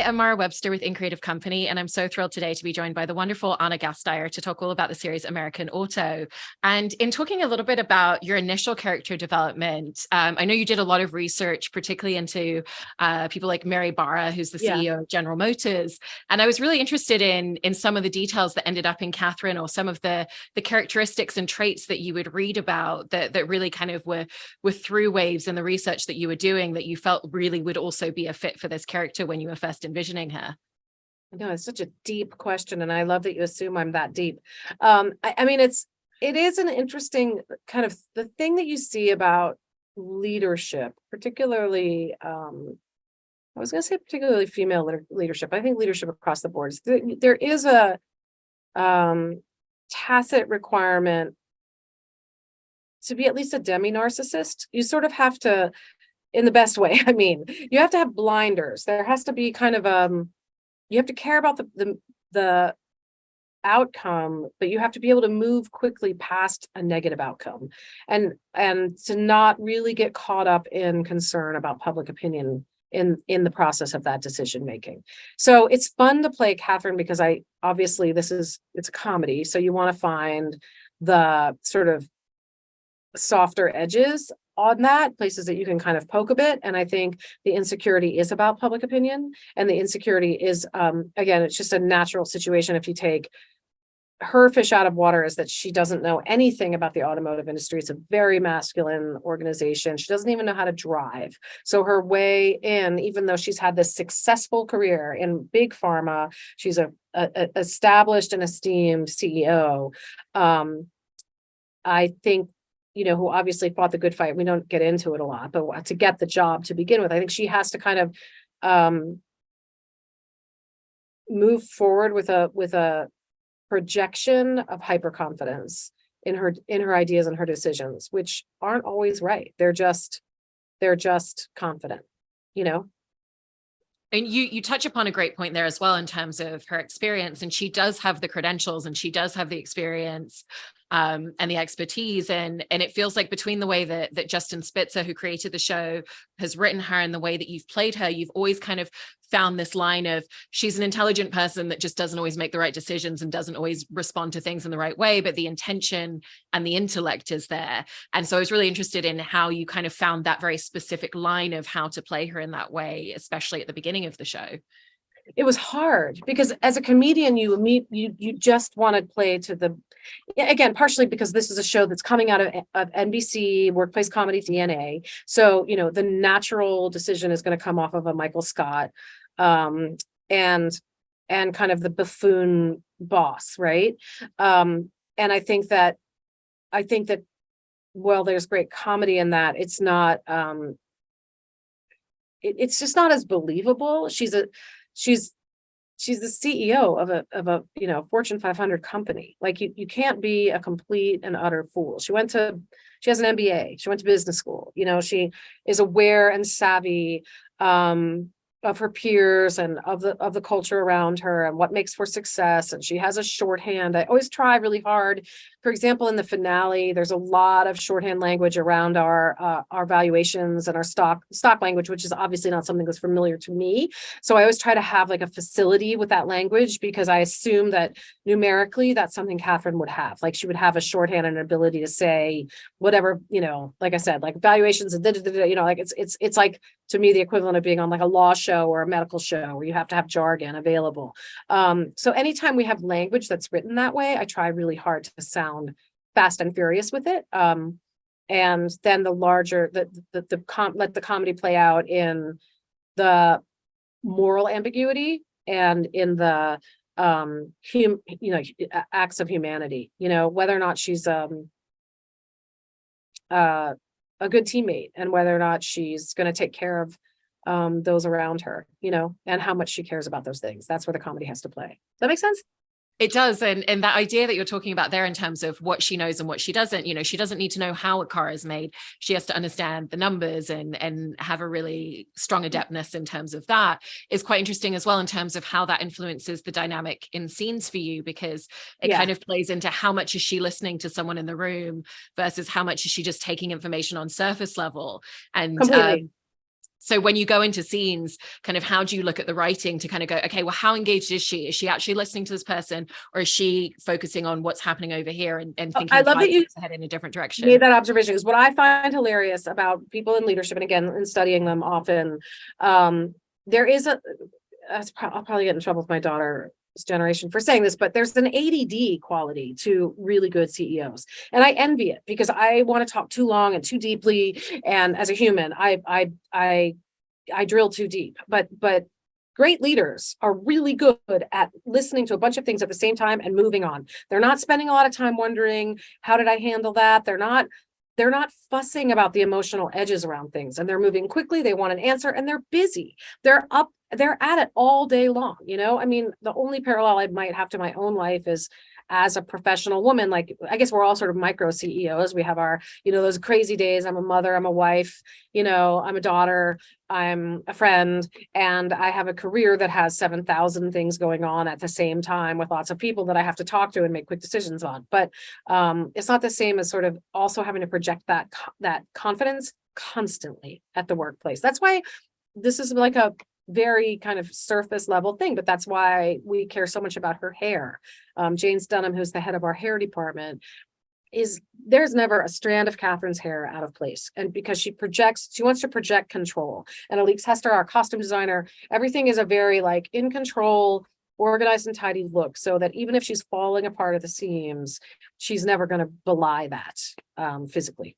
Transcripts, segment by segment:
am Mara Webster with In Creative Company, and I'm so thrilled today to be joined by the wonderful Ana Gasteyer to talk all about the series American Auto. And in talking a little bit about your initial character development, I know you did a lot of research, particularly into people like Mary Barra, who's the CEO of General Motors. And I was really interested in some of the details that ended up in Catherine, or some of the characteristics and traits that you would read about that really kind of were through waves in the research that you were doing that you felt really would also be a fit for this character when you were first envisioning her. I know it's such a deep question, and I love that you assume I'm that deep. I mean, it is an interesting kind of the thing that you see about leadership, particularly, I was going to say particularly female leadership. I think leadership across the board. There is a tacit requirement to be at least a demi-narcissist. You sort of have to, in the best way, I mean, you have to have blinders. There has to be kind of you have to care about the outcome, but you have to be able to move quickly past a negative outcome, and to not really get caught up in concern about public opinion in the process of that decision making. So it's fun to play Catherine because obviously it's a comedy, so you want to find the sort of softer edges on that, places that you can kind of poke a bit. And I think the insecurity is about public opinion, and the insecurity is, again, it's just a natural situation. If you take her fish out of water, is that she doesn't know anything about the automotive industry. It's a very masculine organization. She doesn't even know how to drive. So her way in, even though she's had this successful career in big pharma, she's a established and esteemed CEO. I think, who obviously fought the good fight. We don't get into it a lot, but to get the job to begin with, I think she has to kind of move forward with a projection of hyperconfidence in her ideas and her decisions, which aren't always right. They're just confident, And you touch upon a great point there as well in terms of her experience, and she does have the credentials and she does have the experience and the expertise, and it feels like between the way that Justin Spitzer, who created the show, has written her and the way that you've played her, you've always kind of found this line of she's an intelligent person that just doesn't always make the right decisions and doesn't always respond to things in the right way, but the intention and the intellect is there. And so I was really interested in how you kind of found that very specific line of how to play her in that way, especially at the beginning of the show. It was hard because as a comedian, you just want to play to the, again, partially because this is a show that's coming out of NBC workplace comedy DNA. So, the natural decision is going to come off of a Michael Scott, and kind of the buffoon boss, right? And I think that well, there's great comedy in that. It's not, it's just not as believable. She's the CEO of a Fortune 500 company. Like you can't be a complete and utter fool. She has an MBA. She went to business school. She is aware and savvy of her peers and of the culture around her and what makes for success. And she has a shorthand. I always try really hard. For example, in the finale, there's a lot of shorthand language around our valuations and our stock language, which is obviously not something that's familiar to me. So I always try to have like a facility with that language, because I assume that numerically that's something Catherine would have. Like she would have a shorthand and an ability to say whatever, like I said, like valuations and like it's like, to me, the equivalent of being on like a law show or a medical show where you have to have jargon available. So anytime we have language that's written that way, I try really hard to sound fast and furious with it. And then the larger, let the comedy play out in the moral ambiguity and in the acts of humanity, whether or not she's a good teammate, and whether or not she's going to take care of those around her, and how much she cares about those things. That's where the comedy has to play. Does that make sense? It does. And that idea that you're talking about there in terms of what she knows and what she doesn't, she doesn't need to know how a car is made. She has to understand the numbers and have a really strong adeptness in terms of that. Is quite interesting as well in terms of how that influences the dynamic in scenes for you, because it kind of plays into how much is she listening to someone in the room versus how much is she just taking information on surface level. And completely. So when you go into scenes, kind of how do you look at the writing to kind of go, okay, well, how engaged is she? Is she actually listening to this person, or is she focusing on what's happening over here and thinking I love 5 that you steps ahead in a different direction? made that observation, because what I find hilarious about people in leadership, and again, in studying them often, there is I'll probably get in trouble with my daughter's generation for saying this, but there's an ADD quality to really good CEOs. And I envy it, because I want to talk too long and too deeply. And as a human, I drill too deep, but great leaders are really good at listening to a bunch of things at the same time and moving on. They're not spending a lot of time wondering, how did I handle that? They're not fussing about the emotional edges around things, and they're moving quickly. They want an answer, and they're busy. They're at it all day long. I mean, the only parallel I might have to my own life is as a professional woman. Like, I guess we're all sort of micro CEOs. We have our, those crazy days. I'm a mother, I'm a wife, I'm a daughter, I'm a friend, and I have a career that has 7,000 things going on at the same time, with lots of people that I have to talk to and make quick decisions on. But it's not the same as sort of also having to project that confidence constantly at the workplace. That's why this is like a very kind of surface level thing, but that's why we care so much about her hair. Jane Dunham, who's the head of our hair department, there's never a strand of Catherine's hair out of place. And because she wants to project control. And Alix Hester, our costume designer, everything is a very like in control, organized and tidy look, so that even if she's falling apart at the seams, she's never going to belie that physically.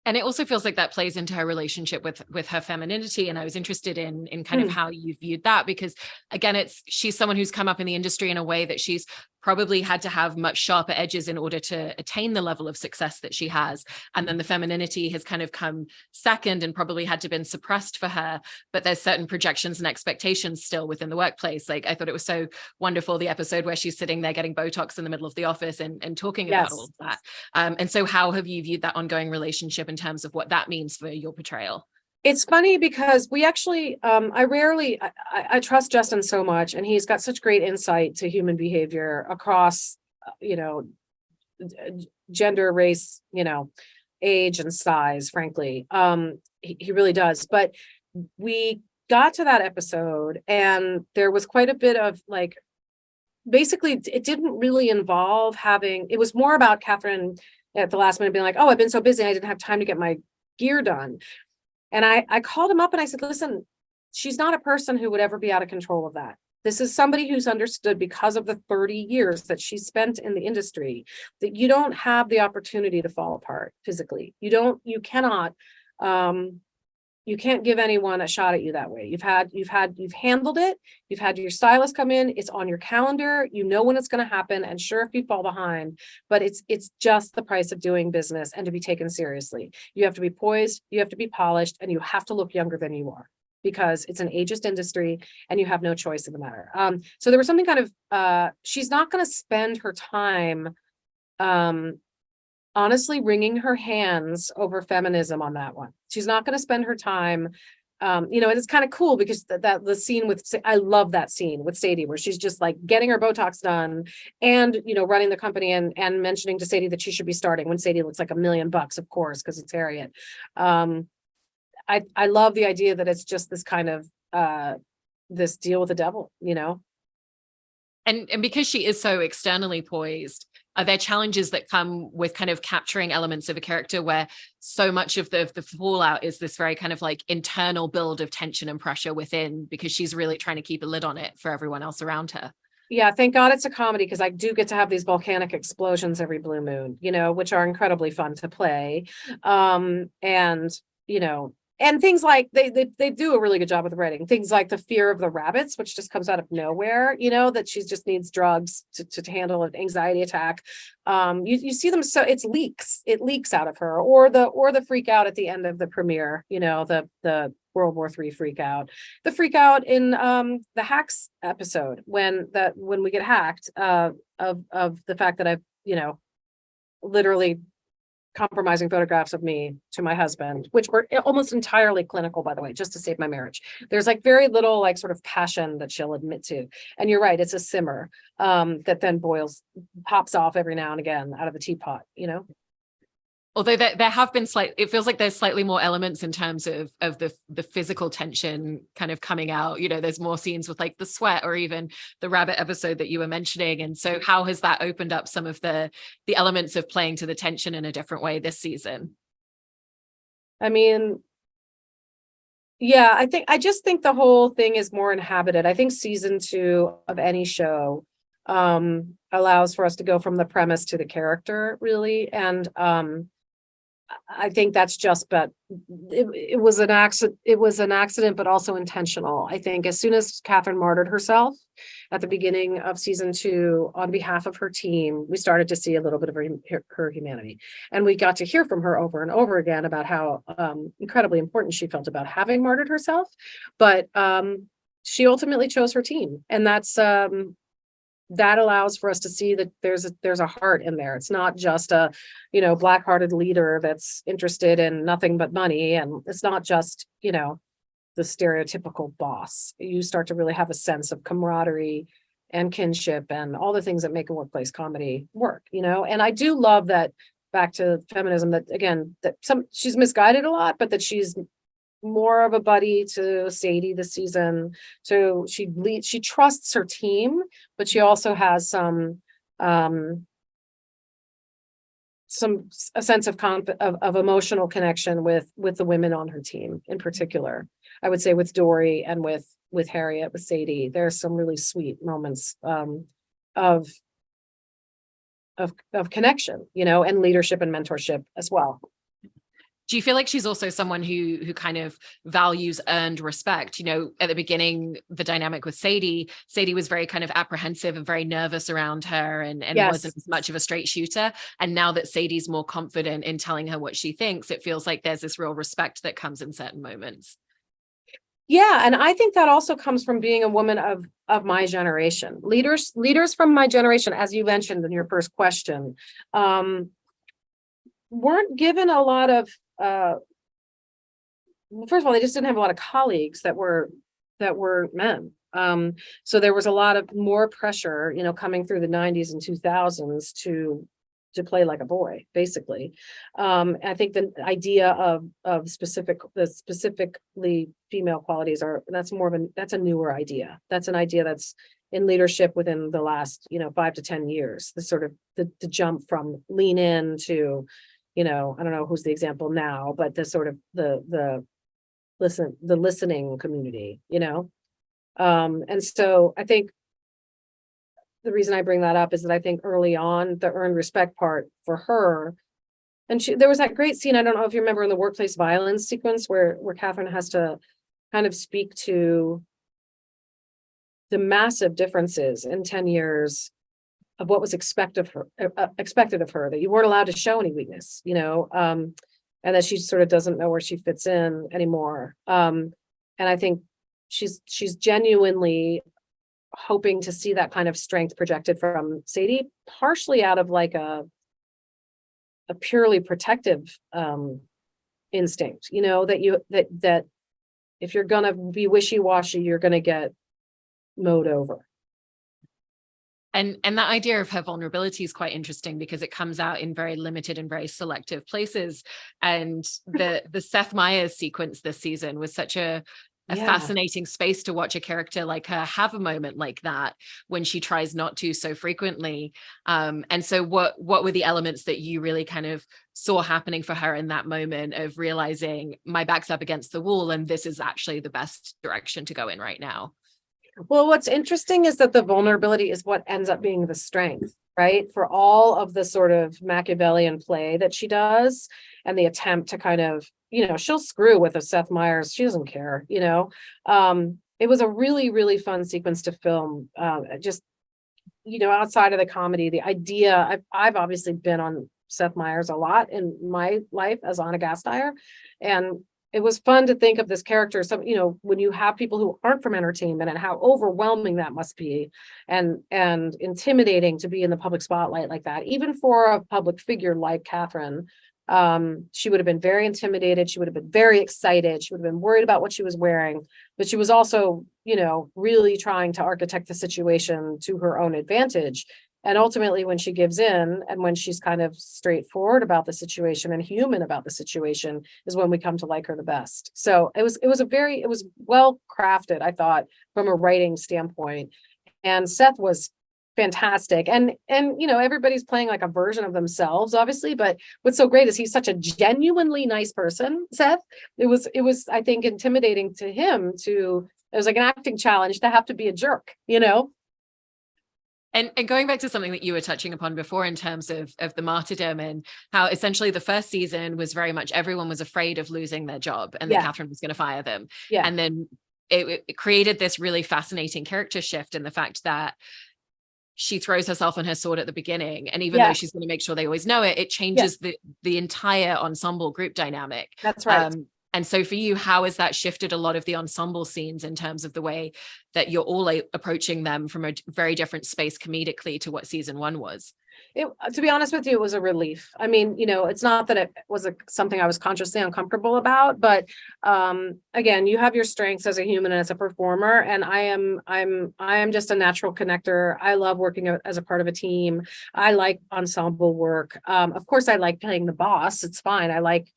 And it also feels like that plays into her relationship with her femininity. And I was interested in kind of how you viewed that, because again, she's someone who's come up in the industry in a way that she's probably had to have much sharper edges in order to attain the level of success that she has. And then the femininity has kind of come second and probably had to been suppressed for her. But there's certain projections and expectations still within the workplace. Like, I thought it was so wonderful, the episode where she's sitting there getting Botox in the middle of the office and talking about all of that. And so how have you viewed that ongoing relationship in terms of what that means for your portrayal? It's funny because we actually, I trust Justin so much, and he's got such great insight to human behavior across, gender, race, age and size, frankly. He really does. But we got to that episode, and there was quite a bit of like, basically, it didn't really involve it was more about Catherine at the last minute being like, oh, I've been so busy, I didn't have time to get my gear done. And I called him up and I said, listen, she's not a person who would ever be out of control of that. This is somebody who's understood, because of the 30 years that she spent in the industry, that you don't have the opportunity to fall apart physically. You can't give anyone a shot at you that way. You've handled it. You've had your stylist come in. It's on your calendar. You know when it's going to happen. And sure, if you fall behind, but it's just the price of doing business and to be taken seriously. You have to be poised, you have to be polished, and you have to look younger than you are, because it's an ageist industry and you have no choice in the matter. So there was something kind of, she's not going to spend her time, honestly, wringing her hands over feminism on that one. She's not going to spend her time, and it's kind of cool because the scene I love that scene with Sadie, where she's just like getting her Botox done and, running the company and mentioning to Sadie that she should be starting, when Sadie looks like $1 million, of course, because it's Harriet. I love the idea that it's just this kind of, this deal with the devil, And because she is so externally poised, are there challenges that come with kind of capturing elements of a character where so much of the fallout is this very kind of like internal build of tension and pressure within, because she's really trying to keep a lid on it for everyone else around her? Yeah, thank God it's a comedy, because I do get to have these volcanic explosions every blue moon, which are incredibly fun to play. And things like they do a really good job with writing. Things like the fear of the rabbits, which just comes out of nowhere, that she just needs drugs to handle an anxiety attack. You see them, so it leaks out of her, or the freak out at the end of the premiere, the World War III freak out, the freak out in the hacks episode when we get hacked, of the fact that I've literally compromising photographs of me to my husband, which were almost entirely clinical, by the way, just to save my marriage. There's like very little like sort of passion that she'll admit to. And you're right, it's a simmer that then pops off every now and again out of the teapot, Although there have been it feels like there's slightly more elements in terms of the physical tension kind of coming out. There's more scenes with like the sweat or even the rabbit episode that you were mentioning. And so how has that opened up some of the elements of playing to the tension in a different way this season? I mean, yeah, I just think the whole thing is more inhabited. I think season 2 of any show allows for us to go from the premise to the character, really. And I think that's just, but it was an accident. It was an accident, but also intentional. I think as soon as Catherine martyred herself at the beginning of season 2 on behalf of her team, we started to see a little bit of her humanity, and we got to hear from her over and over again about how incredibly important she felt about having martyred herself. But she ultimately chose her team, and that allows for us to see that there's a heart in there. It's not just a, black-hearted leader that's interested in nothing but money. And it's not just, the stereotypical boss. You start to really have a sense of camaraderie and kinship and all the things that make a workplace comedy work, and I do love that, back to feminism, that again, that she's misguided a lot, but that she's more of a buddy to Sadie this season. So she trusts her team, but she also has a sense of emotional connection with the women on her team in particular. I would say with Dory and with Harriet, with Sadie, there's some really sweet moments of connection, and leadership and mentorship as well. Do you feel like she's also someone who kind of values earned respect? At the beginning, the dynamic with Sadie was very kind of apprehensive and very nervous around her and Yes. Wasn't as much of a straight shooter. And now that Sadie's more confident in telling her what she thinks, it feels like there's this real respect that comes in certain moments. Yeah, and I think that also comes from being a woman of my generation. Leaders from my generation, as you mentioned in your first question, weren't given a lot of first of all, they just didn't have a lot of colleagues that were men. So there was a lot of more pressure, coming through the 90s and 2000s to play like a boy, basically. I think the idea of specifically female qualities that's a newer idea. That's an idea that's in leadership within the last, 5 to 10 years. The sort of the jump from lean in to, I don't know who's the example now, but the sort of the listening community, and so I think the reason I bring that up is that I think early on the earned respect part for her, and there was that great scene, I don't know if you remember, in the workplace violence sequence where Catherine has to kind of speak to the massive differences in 10 years of what was expected of her, that you weren't allowed to show any weakness, and that she sort of doesn't know where she fits in anymore. And I think she's genuinely hoping to see that kind of strength projected from Sadie, partially out of like a purely protective instinct, that if you're gonna be wishy-washy, you're gonna get mowed over. And that idea of her vulnerability is quite interesting because it comes out in very limited and very selective places. And the Seth Meyers sequence this season was such a fascinating space to watch a character like her have a moment like that when she tries not to so frequently. And so what were the elements that you really kind of saw happening for her in that moment of realizing my back's up against the wall and this is actually the best direction to go in right now? Well, what's interesting is that the vulnerability is what ends up being the strength, right? For all of the sort of Machiavellian play that she does and the attempt to kind of, she'll screw with a Seth Meyers. She doesn't care, It was a really, really fun sequence to film. Just, outside of the comedy, the idea, I've obviously been on Seth Meyers a lot in my life as Ana Gasteyer. And it was fun to think of this character. So, when you have people who aren't from entertainment and how overwhelming that must be and intimidating to be in the public spotlight like that, even for a public figure like Catherine, she would have been very intimidated. She would have been very excited. She would have been worried about what she was wearing, but she was also, really trying to architect the situation to her own advantage. And ultimately, when she gives in and when she's kind of straightforward about the situation and human about the situation is when we come to like her the best. So it was well crafted, I thought, from a writing standpoint. And Seth was fantastic. And everybody's playing like a version of themselves, obviously, but what's so great is he's such a genuinely nice person, Seth. It was, I think, intimidating to him it was like an acting challenge to have to be a jerk. And going back to something that you were touching upon before in terms of the martyrdom and how essentially the first season was very much everyone was afraid of losing their job and that Catherine was going to fire them. Yeah. And then it created this really fascinating character shift in the fact that she throws herself on her sword at the beginning. And even though she's going to make sure they always know it, it changes the entire ensemble group dynamic. That's right. And so for you, how has that shifted a lot of the ensemble scenes in terms of the way that you're all approaching them from a very different space comedically to what season 1 was? To be honest with you, it was a relief. I mean, it's not that it was something I was consciously uncomfortable about, but again, you have your strengths as a human and as a performer, and I am just a natural connector. I love working as a part of a team. I like ensemble work. Of course, I like playing the boss. It's fine. I like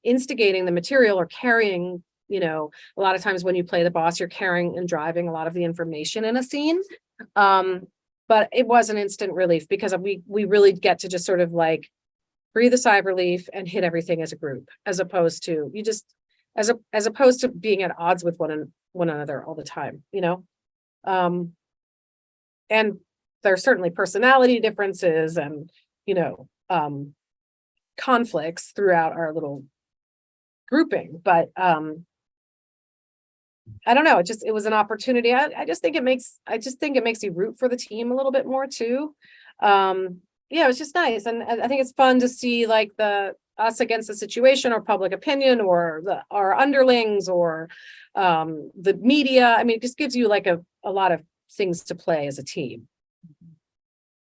instigating the material or carrying. A lot of times when you play the boss, you're carrying and driving a lot of the information in a scene. But it was an instant relief because we really get to just sort of like breathe a sigh of relief and hit everything as a group, as opposed to as opposed to being at odds with one another all the time, and there's certainly personality differences and, conflicts throughout our little grouping, but I don't know. It was an opportunity. I just think it makes you root for the team a little bit more too. It was just nice. And I think it's fun to see like us against the situation or public opinion or our underlings or the media. I mean, it just gives you like a lot of things to play as a team.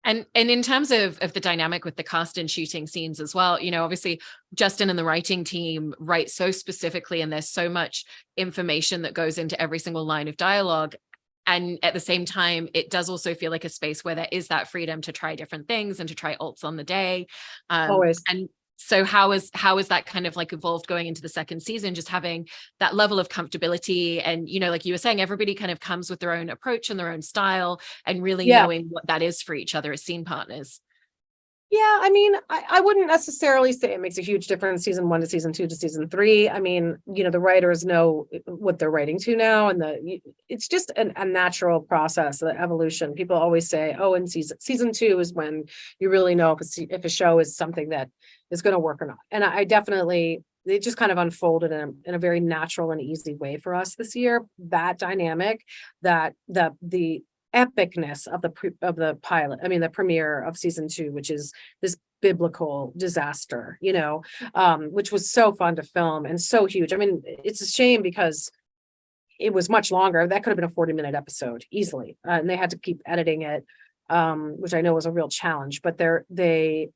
And in terms of the dynamic with the cast and shooting scenes as well, obviously Justin and the writing team write so specifically, and there's so much information that goes into every single line of dialogue. And at the same time, it does also feel like a space where there is that freedom to try different things and to try alts on the day. Always. And so how is that kind of like evolved going into the second season, just having that level of comfortability and, like you were saying, everybody kind of comes with their own approach and their own style and really knowing what that is for each other as scene partners. Yeah, I mean, I wouldn't necessarily say it makes a huge difference season 1 to season 2 to season 3. I mean, the writers know what they're writing to now, and it's just a natural process, the evolution. People always say, oh, in season 2 is when you really know if a show is something that is going to work or not. And I definitely, it just kind of unfolded in a very natural and easy way for us this year. That dynamic, that the epicness of the pilot, I mean the premiere of season 2, which is this biblical disaster, which was so fun to film and so huge. I mean, it's a shame because it was much longer. That could have been a 40-minute episode easily, and they had to keep editing it, which I know was a real challenge, but they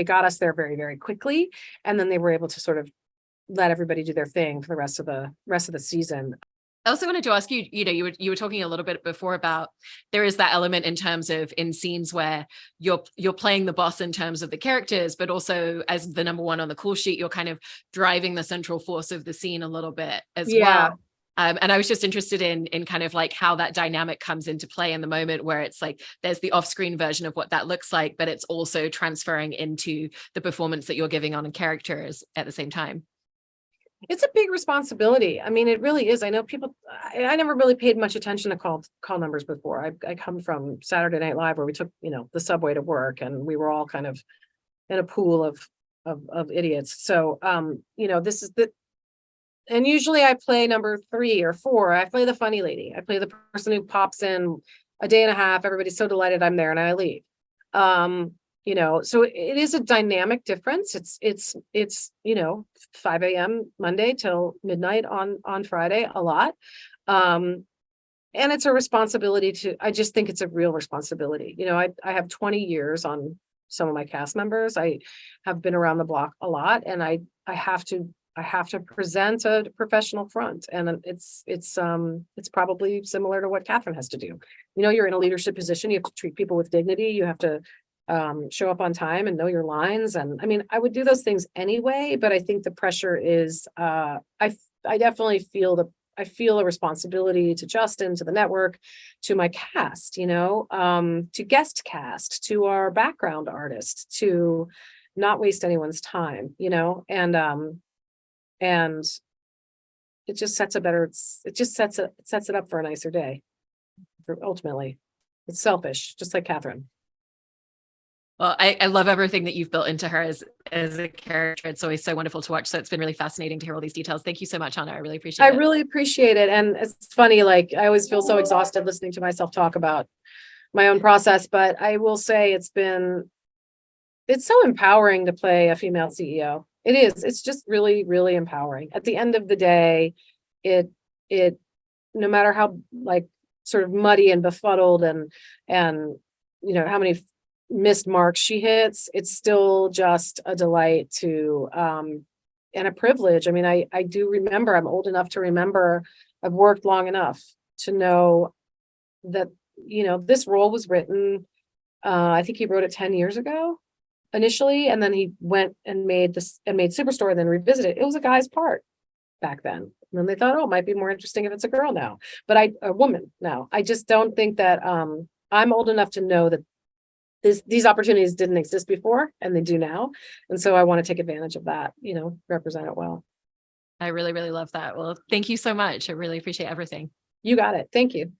got us there very, very quickly, and then they were able to sort of let everybody do their thing for the rest of the season. I also wanted to ask you, you were talking a little bit before about there is that element in terms of in scenes where you're playing the boss in terms of the characters, but also as the number one on the call sheet, you're kind of driving the central force of the scene a little bit as well. And I was just interested in kind of like how that dynamic comes into play in the moment where it's like there's the off-screen version of what that looks like, but it's also transferring into the performance that you're giving on characters at the same time. It's a big responsibility. I mean, it really is. I know people, I never really paid much attention to call numbers before. I come from Saturday Night Live where we took, the subway to work, and we were all kind of in a pool of idiots. So, this is and usually I play number 3 or 4. I play the funny lady. I play the person who pops in a day and a half. Everybody's so delighted I'm there and I leave. So it is a dynamic difference. It's 5 a.m. Monday till midnight on Friday a lot. And it's a responsibility I just think it's a real responsibility. I have 20 years on some of my cast members. I have been around the block a lot, and I have to I have to present a professional front, and it's probably similar to what Catherine has to do. You know, you're in a leadership position, you have to treat people with dignity, you have to show up on time and know your lines. And I mean, I would do those things anyway, but I think the pressure is, I definitely feel I feel a responsibility to Justin, to the network, to my cast, you know, to guest cast, to our background artists, to not waste anyone's time, you know, and it just sets a better, it just sets it up for a nicer day. Ultimately, it's selfish, just like Catherine. Well, I love everything that you've built into her as a character. It's always so wonderful to watch. So it's been really fascinating to hear all these details. Thank you so much, Anna. I really appreciate it. I really appreciate it. And it's funny, like I always feel so exhausted listening to myself talk about my own process, but I will say it's so empowering to play a female CEO. It is. It's just really, really empowering. At the end of the day, it no matter how like sort of muddy and befuddled and you know how many missed marks she hits, it's still just a delight to and a privilege. I mean, I do remember, I'm old enough to remember, I've worked long enough to know that, you know, this role was written, I think he wrote it 10 years ago initially, and then he went and made Superstore and then revisited. It was a guy's part back then. And then they thought, oh, it might be more interesting if it's a girl now, but a woman now. I just don't think that I'm old enough to know that these opportunities didn't exist before and they do now. And so I want to take advantage of that, you know, represent it well. I really, really love that. Well, thank you so much. I really appreciate everything. You got it. Thank you.